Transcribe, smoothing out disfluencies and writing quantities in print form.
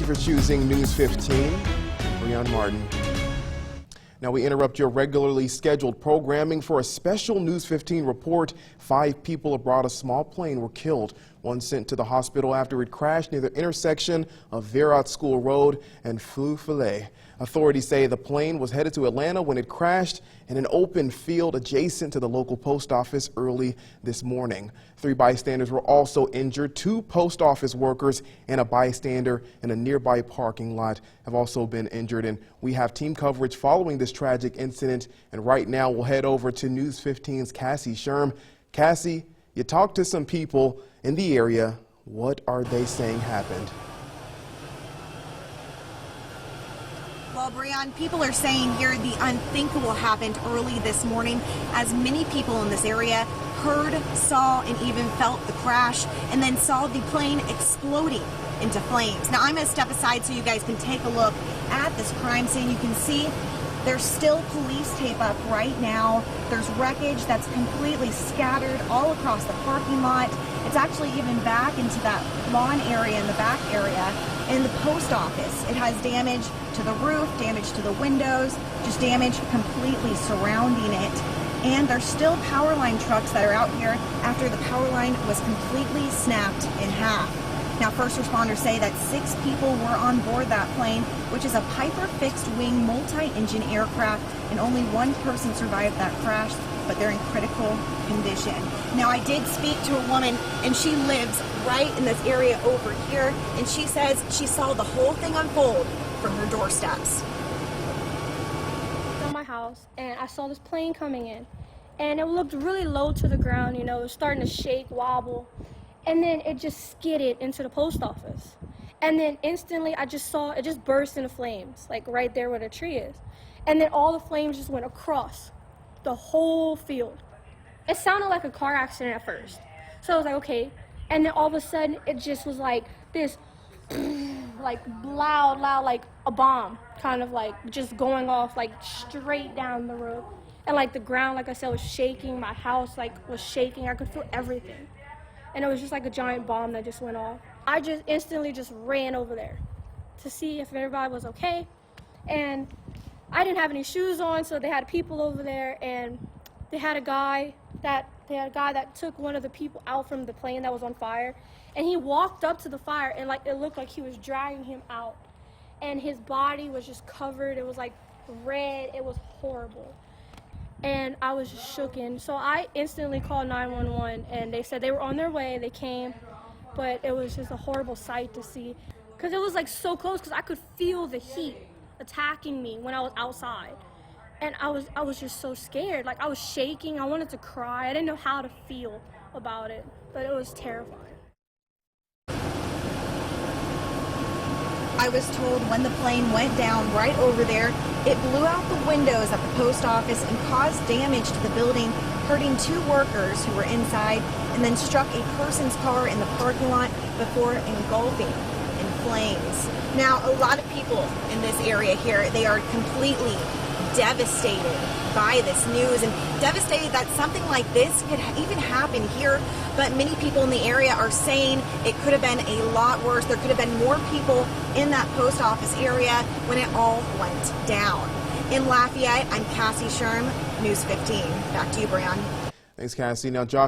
you for choosing News 15. Breon Martin. Now we interrupt your regularly scheduled programming for a special News 15 report. 5 people aboard a small plane were killed. One sent to the hospital after it crashed near the intersection of Virat School Road and Fleu Filet. Authorities say the plane was headed to Atlanta when it crashed in an open field adjacent to the local post office early this morning. 3 bystanders were also injured. 2 post office workers and a bystander in a nearby parking lot have also been injured. And we have team coverage following this tragic incident. And right now we'll head over to News 15's Cassie Sherm. Cassie, you talked to some people in the area. What are they saying happened? Well, Breon, people are saying here the unthinkable happened early this morning, as many people in this area heard, saw, and even felt the crash, and then saw the plane exploding into flames. Now, I'm going to step aside so you guys can take a look at this crime scene. You can see there's still police tape up right now. There's wreckage that's completely scattered all across the parking lot. It's actually even back into that lawn area in the back area. In the post office, it has damage to the roof, damage to the windows, just damage completely surrounding it. And there's still power line trucks that are out here after the power line was completely snapped in half. Now, first responders say that 6 people were on board that plane, which is a Piper fixed-wing multi-engine aircraft, and only 1 person survived that crash, but they're in critical condition. Now, I did speak to a woman, and she lives right in this area over here, and she says she saw the whole thing unfold from her doorsteps. On my house, and I saw this plane coming in, and it looked really low to the ground. You know, it was starting to shake, wobble. And then it just skidded into the post office. And then instantly I just saw it just burst into flames, like right there where the tree is. And then all the flames just went across the whole field. It sounded like a car accident at first. So I was like, okay. And then all of a sudden it just was like this, like loud, like a bomb, kind of like just going off like straight down the road. And like the ground, like I said, was shaking. My house like was shaking. I could feel everything. And it was just like a giant bomb that just went off. I just instantly just ran over there to see if everybody was okay. And I didn't have any shoes on, so they had people over there, and they had a guy that took one of the people out from the plane that was on fire. And he walked up to the fire, and like it looked like he was dragging him out. And his body was just covered. It was like red. It was horrible. And I was just shooken. So I instantly called 911, and they said they were on their way. They came, but it was just a horrible sight to see, because it was like so close, because I could feel the heat attacking me when I was outside. And I was just so scared. Like I was shaking. I wanted to cry. I didn't know how to feel about it, but it was terrifying. I was told when the plane went down right over there, it blew out the windows at the post office and caused damage to the building, hurting 2 workers who were inside, and then struck a person's car in the parking lot before engulfing in flames. Now, a lot of people in this area here, they are completely devastated by this news, and devastated that something like this could even happen here. But many people in the area are saying it could have been a lot worse. There could have been more people in that post office area when it all went down. In Lafayette, I'm Cassie Sherm, News 15. Back to you, Breon. Thanks, Cassie. Now, Josh.